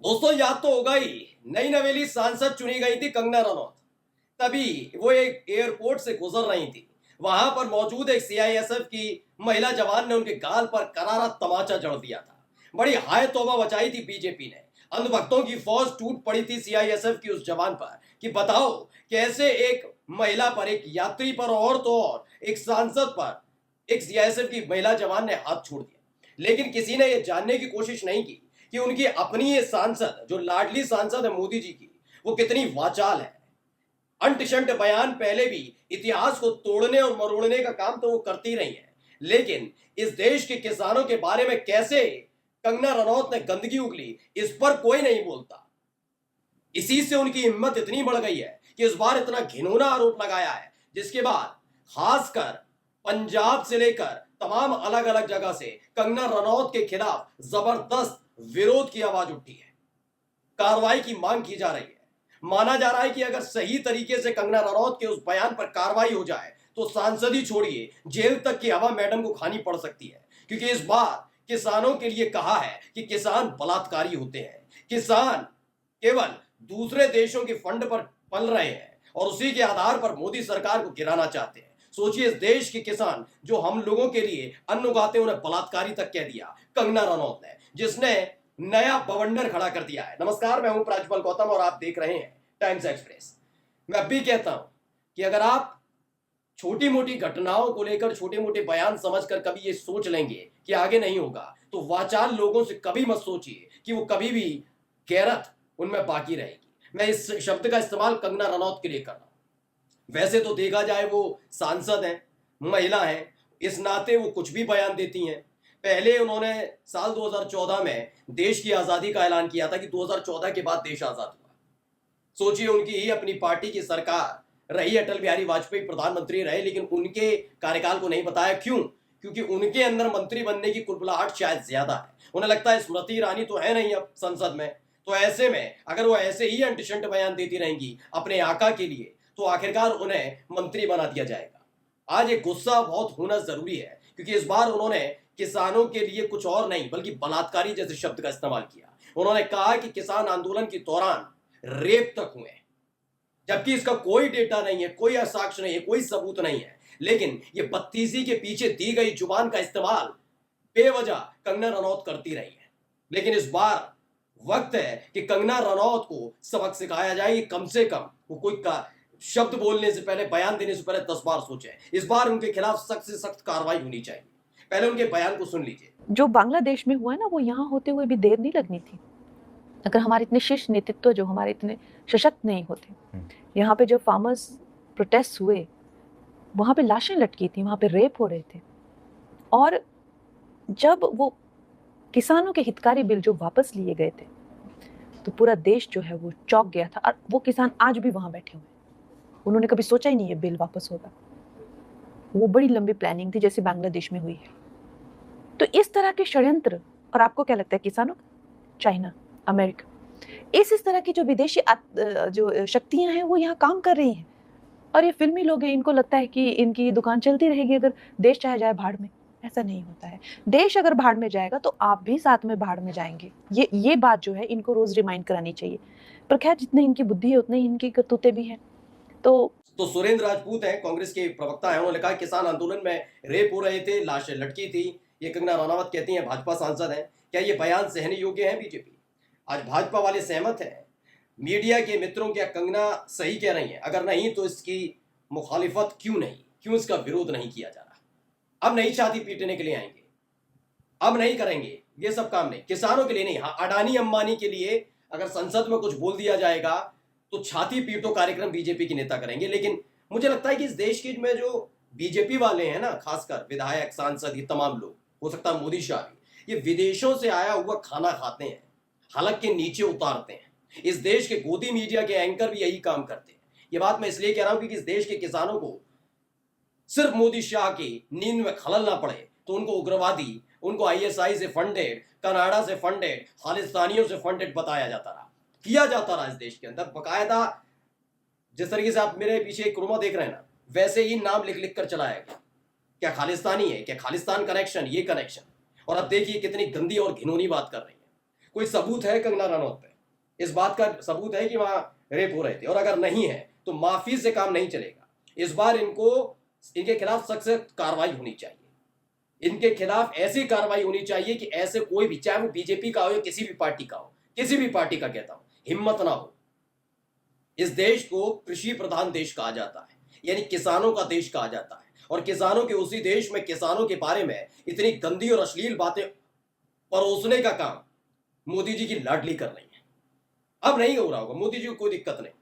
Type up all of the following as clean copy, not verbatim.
दोस्तों याद तो होगा ही, नई नवेली सांसद चुनी गई थी कंगना रनौत। तभी वो एक एयरपोर्ट से गुजर रही थी। वहां पर मौजूद एक सीआईएसएफ की महिला जवान ने उनके गाल पर करारा तमाचा जड़ दिया था। बड़ी हाय तौबा मचाई थी बीजेपी ने। अंधभक्तों की फौज टूट पड़ी थी सीआईएसएफ की उस जवान पर कि बताओ कैसे एक महिला पर, एक यात्री पर और तो और एक सांसद पर एक सीआईएसएफ की महिला जवान ने हाथ छोड़ दिया। लेकिन किसी ने यह जानने की कोशिश नहीं की कि उनकी अपनी ये सांसद, जो लाडली सांसद है मोदी जी की, वो कितनी वाचाल है। अंट-शंट बयान पहले भी इतिहास को तोड़ने और मरोड़ने का काम तो वो करती रही है, लेकिन इस देश के किसानों के बारे में कैसे कंगना रनौत ने गंदगी उगली, इस पर कोई नहीं बोलता। इसी से उनकी हिम्मत इतनी बढ़ गई है कि इस बार इतना घिनौना आरोप लगाया है, जिसके बाद खासकर पंजाब से लेकर तमाम अलग अलग जगह से कंगना रनौत के खिलाफ जबरदस्त विरोध की आवाज उठी है। कार्रवाई की मांग की जा रही है। माना जा रहा है कि अगर सही तरीके से कंगना रनौत के उस बयान पर कार्रवाई हो जाए तो सांसद ही छोड़िए, जेल तक की हवा मैडम को खानी पड़ सकती है। क्योंकि इस बार किसानों के लिए कहा है कि किसान बलात्कारी होते हैं, किसान केवल दूसरे देशों के फंड पर पल रहे हैं और उसी के आधार पर मोदी सरकार को गिराना चाहते हैं। सोचिए, इस देश के किसान जो हम लोगों के लिए अन्न उगाते हैं, उन्हें बलात्कारी तक कह दिया कंगना रनौत ने, जिसने नया बवंडर खड़ा कर दिया है। नमस्कार, मैं हूं प्राजपल गौतम और आप देख रहे हैं टाइम्स एक्सप्रेस। मैं अब भी कहता हूं कि अगर आप छोटी मोटी घटनाओं को लेकर छोटे मोटे बयान समझकर कभी ये सोच लेंगे कि आगे नहीं होगा, तो वाचाल लोगों से कभी मत सोचिए कि वो कभी भी गैरत उनमें बाकी रहेगी। मैं इस शब्द का इस्तेमाल कंगना रनौत के लिए कर रहा हूं। वैसे तो देखा जाए वो सांसद हैं, महिला हैं, इस नाते वो कुछ भी बयान देती हैं। पहले उन्होंने साल 2014 में देश की आज़ादी का ऐलान किया था कि 2014 के बाद देश आज़ाद हुआ। सोचिए, उनकी ही अपनी पार्टी की सरकार रही, अटल बिहारी वाजपेयी प्रधानमंत्री रहे, लेकिन उनके कार्यकाल को नहीं बताया। क्यों? क्योंकि उनके अंदर मंत्री बनने की कुलबुलाहट शायद ज्यादा है। उन्हें लगता है स्मृति ईरानी तो है नहीं अब संसद में, तो ऐसे में अगर वो ऐसे ही अंट-शंट बयान देती रहेंगी अपने आका के लिए, तो आखिरकार उन्हें मंत्री बना दिया जाएगा। आज एक गुस्सा बहुत होना जरूरी है, क्योंकि इस बार उन्होंने किसानों के लिए कुछ और नहीं बल्कि बलात्कारी जैसे शब्द का इस्तेमाल किया। उन्होंने कहा कि किसान आंदोलन के दौरान रेप तक हुए, जबकि इसका कोई डेटा नहीं है, कोई साक्ष्य नहीं है, कोई सबूत नहीं है। लेकिन ये बत्तीसी के पीछे दी गई जुबान का इस्तेमाल बेवजह कंगना रनौत करती रही है। लेकिन इस बार वक्त है कि कंगना रनौत को सबक सिखाया जाए कि कम से कम वो कोई का शब्द बोलने से पहले, बयान देने से पहले 10 बार सोचे। इस बार उनके खिलाफ सख्त से सख्त कार्रवाई होनी चाहिए। पहले उनके बयान को सुन लीजिए। जो बांग्लादेश में हुआ है ना, वो यहाँ होते हुए भी देर नहीं लगनी थी। अगर हमारे इतने शीर्ष नेतृत्व जो हमारे इतने सशक्त नहीं होते, यहाँ पे जब फार्मर्स प्रोटेस्ट हुए, वहाँ पे लाशें लटकी थी, वहाँ पे रेप हो रहे थे। और जब वो किसानों के हितकारी बिल जो वापस लिए गए थे, तो पूरा देश जो है वो चौंक गया था। और वो किसान आज भी वहाँ बैठे हुए हैं। उन्होंने कभी सोचा ही नहीं ये बिल वापस होगा। वो बड़ी लंबी प्लानिंग थी, जैसे बांग्लादेश में हुई है। तो इस तरह के षड्यंत्र, और आपको क्या लगता है किसानों, चाइना, अमेरिका, इस तरह की जो विदेशी जो शक्तियां हैं वो यहाँ काम कर रही हैं। और ये फिल्मी लोग हैं, इनको लगता है कि इनकी दुकान चलती रहेगी अगर देश चाहे जाए भाड़ में। ऐसा नहीं होता है। देश अगर भाड़ में जाएगा तो आप भी साथ में भाड़ में जाएंगे। ये बात जो है इनको रोज रिमाइंड करानी चाहिए। पर खैर, जितनी इनकी बुद्धि है उतनी इनकी करतूतें भी हैं। तो सुरेंद्र राजपूत हैं, कांग्रेस के प्रवक्ता हैं। उन्होंने कहा किसान आंदोलन में रेप हो रहे थे, लाशें लटकी थी। ये कंगना रनौत कहती हैं, भाजपा सांसद हैं। क्या ये बयान सहने योग्य है? बीजेपी आज भाजपा वाले सहमत हैं। मीडिया के मित्रों, क्या कंगना सही कह रही है? अगर नहीं तो इसकी मुखालिफत क्यों नहीं, क्यों इसका विरोध नहीं किया जा रहा? अब नहीं छाती पीटने के लिए आएंगे, अब नहीं करेंगे ये सब काम। नहीं, किसानों के लिए नहीं। हाँ, अडानी अंबानी के लिए अगर संसद में कुछ बोल दिया जाएगा तो छाती पीटो कार्यक्रम बीजेपी के नेता करेंगे। लेकिन मुझे लगता है कि इस देश के में जो बीजेपी वाले हैं ना, खासकर विधायक, सांसद, ये तमाम लोग, हो सकता है मोदी शाह भी, ये विदेशों से आया हुआ खाना खाते हैं, हलक के नीचे उतारते हैं। इस देश के गोदी मीडिया के एंकर भी यही काम करते हैं। ये बात मैं इसलिए कह रहा हूं कि इस देश के किसानों को सिर्फ मोदी शाह की नींद में खलल ना पड़े तो उनको उग्रवादी, उनको आईएसआई से फंडेड, कनाडा से फंडेड, खालिस्तानियों से फंडेड बताया जाता रहा, किया जाता रहा। इस देश के अंदर बकायदा जिस तरीके से आप मेरे पीछे एक क्रोमा देख रहे हैं ना, वैसे ही नाम लिख लिख कर चलाया गया। क्या खालिस्तानी है, क्या खालिस्तान कनेक्शन, ये कनेक्शन। और अब देखिए कितनी गंदी और घिनौनी बात कर रही है। कोई सबूत है कंगना रनौत पे? इस बात का सबूत है कि वहां रेप हो रहे थे, और अगर नहीं है तो माफी से काम नहीं चलेगा। इस बार इनके खिलाफ सख्त से कार्रवाई होनी चाहिए। इनके खिलाफ ऐसी कार्रवाई होनी चाहिए कि ऐसे कोई भी, चाहे वो बीजेपी का हो या किसी भी पार्टी का हो, किसी भी पार्टी का कहता हूं, हिम्मत ना हो। इस देश को कृषि प्रधान देश कहा जाता है, यानी किसानों का देश कहा जाता है, और किसानों के उसी देश में किसानों के बारे में इतनी गंदी और अश्लील बातें परोसने का काम मोदी जी की लाडली कर रही है। अब नहीं हो रहा होगा, मोदी जी को कोई दिक्कत नहीं,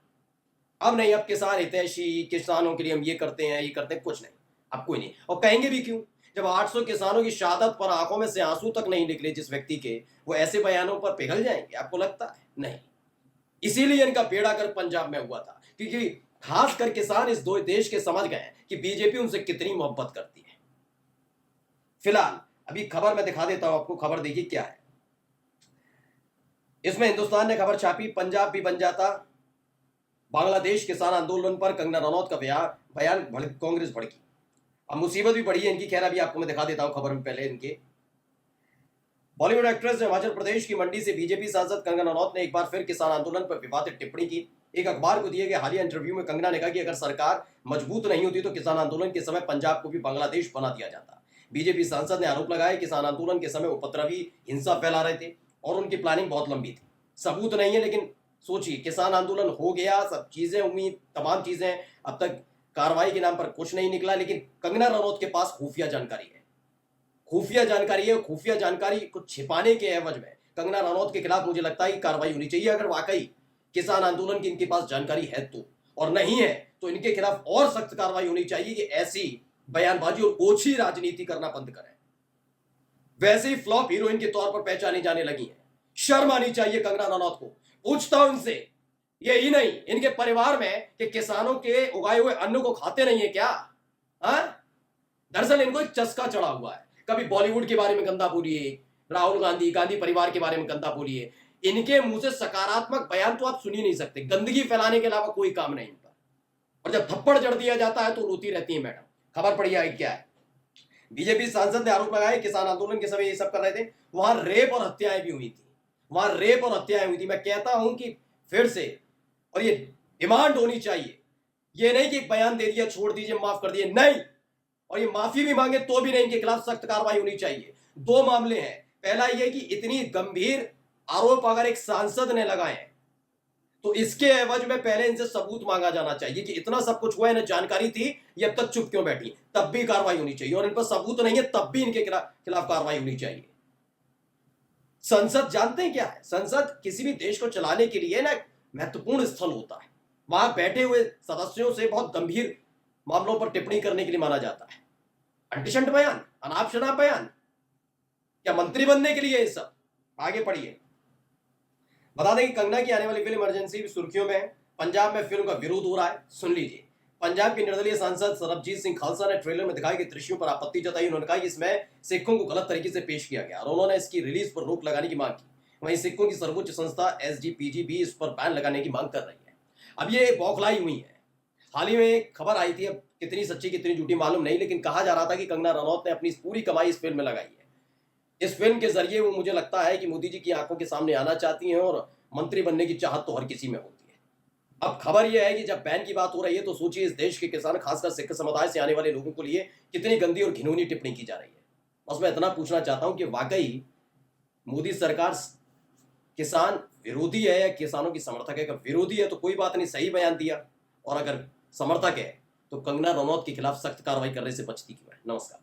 अब नहीं, अब किसान हितैषी, किसानों के लिए हम ये करते हैं कुछ नहीं, अब कोई नहीं। और कहेंगे भी क्यों, जब 800 किसानों की शहादत पर आंखों में से आंसू तक नहीं निकले जिस व्यक्ति के, वो ऐसे बयानों पर पिघल जाएंगे? आपको लगता है? नहीं। इसीलिए इनका बेड़ा कर पंजाब में हुआ था, क्योंकि खासकर किसान इस दो देश के समझ गए कि बीजेपी उनसे कितनी मोहब्बत करती है। फिलहाल अभी खबर मैं दिखा देता हूं आपको, खबर देखिए क्या है इसमें। हिंदुस्तान ने खबर छापी, पंजाब भी बन जाता बांग्लादेश किसान आंदोलन पर कंगना रनौत का बयान, कांग्रेस भड़की। अब मुसीबत भी बढ़ी है इनकी, खैर अभी आपको मैं दिखा देता हूं खबर में पहले इनके। बॉलीवुड एक्ट्रेस ने हिमाचल प्रदेश की मंडी से बीजेपी सांसद कंगना रनौत ने एक बार फिर किसान आंदोलन पर विवादित टिप्पणी की। एक अखबार को दिए गए हालिया इंटरव्यू में कंगना ने कहा कि अगर सरकार मजबूत नहीं होती तो किसान आंदोलन के समय पंजाब को भी बांग्लादेश बना दिया जाता। बीजेपी सांसद ने आरोप लगाया किसान आंदोलन के समय उपद्रवी हिंसा फैला रहे थे और उनकी प्लानिंग बहुत लंबी थी। सबूत नहीं है, लेकिन सोचिए, किसान आंदोलन हो गया, सब चीजें हुई, तमाम चीजें, अब तक कार्रवाई के नाम पर कुछ नहीं निकला, लेकिन कंगना रनौत के पास खुफिया जानकारी है। खुफिया जानकारी को छिपाने के एवज में कंगना रनौत के खिलाफ मुझे लगता है कि कार्रवाई होनी चाहिए, अगर वाकई किसान आंदोलन की इनके पास जानकारी है तो। और नहीं है तो इनके खिलाफ और सख्त कार्रवाई होनी चाहिए कि ऐसी बयानबाजी और ओछी राजनीति करना बंद करें। वैसे ही फ्लॉप हीरोइन के तौर पर पहचानी जाने लगी है। शर्म आनी चाहिए कंगना रनौत को। पूछता हूं इनसे, यही नहीं, इनके परिवार में कि किसानों के उगाए हुए अन्न को खाते नहीं है क्या? दरअसल इनको एक चस्का चढ़ा हुआ है, कभी बॉलीवुड के बारे में गंदा बोलिए, राहुल गांधी परिवार के बारे में गंदा बोलिए, इनके मुंह से सकारात्मक बयान तो आप सुन ही नहीं सकते। गंदगी फैलाने के अलावा कोई काम नहीं इनका। और जब थप्पड़ जड़ दिया जाता है तो रोती रहती है मैडम। खबर पढ़िए क्या है। बीजेपी सांसद ने आरोप लगाया किसान आंदोलन के समय ये सब कर रहे थे, वहां रेप और हत्याएं भी हुई थी। मैं कहता हूं कि फिर से, और ये डिमांड होनी चाहिए, ये नहीं कि एक बयान दे दिया, छोड़ दीजिए, माफ कर दिए, नहीं, और ये माफी भी मांगे तो भी नहीं, इनके खिलाफ सख्त कार्रवाई होनी चाहिए। दो मामले हैं, पहला यह कि इतनी गंभीर आरोप अगर एक सांसद ने लगाए तो इसके एवज में पहले इनसे सबूत मांगा जाना चाहिए कि इतना सब कुछ हुआ, इन्हें जानकारी थी, ये अब तक चुप क्यों बैठी, तब भी कार्रवाई होनी चाहिए। और इन पर सबूत नहीं है तब भी इनके खिलाफ कार्रवाई होनी चाहिए। संसद जानते हैं क्या है? संसद किसी भी देश को चलाने के लिए ना महत्वपूर्ण स्थल होता है। वहां बैठे हुए सदस्यों से बहुत गंभीर मामलों पर टिप्पणी करने के लिए माना जाता है। अंटिशंट बयान, अनाप शनाप बयान, क्या मंत्री बनने के लिए ये सब? आगे पढ़िए। बता दें कि कंगना की आने वाली फिल्म इमरजेंसी सुर्खियों में है। पंजाब में फिल्म का विरोध हो रहा है, सुन लीजिए। पंजाब के निर्दलीय सांसद सरबजीत सिंह खालसा ने ट्रेलर में दिखाए गए दृश्यों पर आपत्ति जताई। उन्होंने कहा कि इसमें सिखों को गलत तरीके से पेश किया गया और उन्होंने इसकी रिलीज पर रोक लगाने की मांग की। वहीं सिखों की सर्वोच्च संस्था एसजीपीजी भी इस पर बैन लगाने की मांग कर रही है। अब ये बौखलाई हुई है। हाल ही में एक खबर आई थी, अब कितनी सच्ची कितनी झूठी मालूम नहीं, लेकिन कहा जा रहा था कि कंगना रनौत ने अपनी पूरी कमाई इस फिल्म में लगाई है। इस फिल्म के जरिए वो, मुझे लगता है कि मोदी जी की आंखों के सामने आना चाहती हैं, और मंत्री बनने की चाहत तो हर किसी में होती है। अब खबर यह है कि जब बैन की बात हो रही है तो सोचिए इस देश के किसान, खासकर सिख समुदाय से आने वाले लोगों को लिए कितनी गंदी और घिनौनी टिप्पणी की जा रही है। बस मैं इतना पूछना चाहता हूं कि वाकई मोदी सरकार किसान विरोधी है या किसानों की समर्थक है? अगर विरोधी है तो कोई बात नहीं, सही बयान दिया, और अगर समर्थक है तो कंगना रनौत के खिलाफ सख्त कार्रवाई करने से बचती क्यों है? नमस्कार।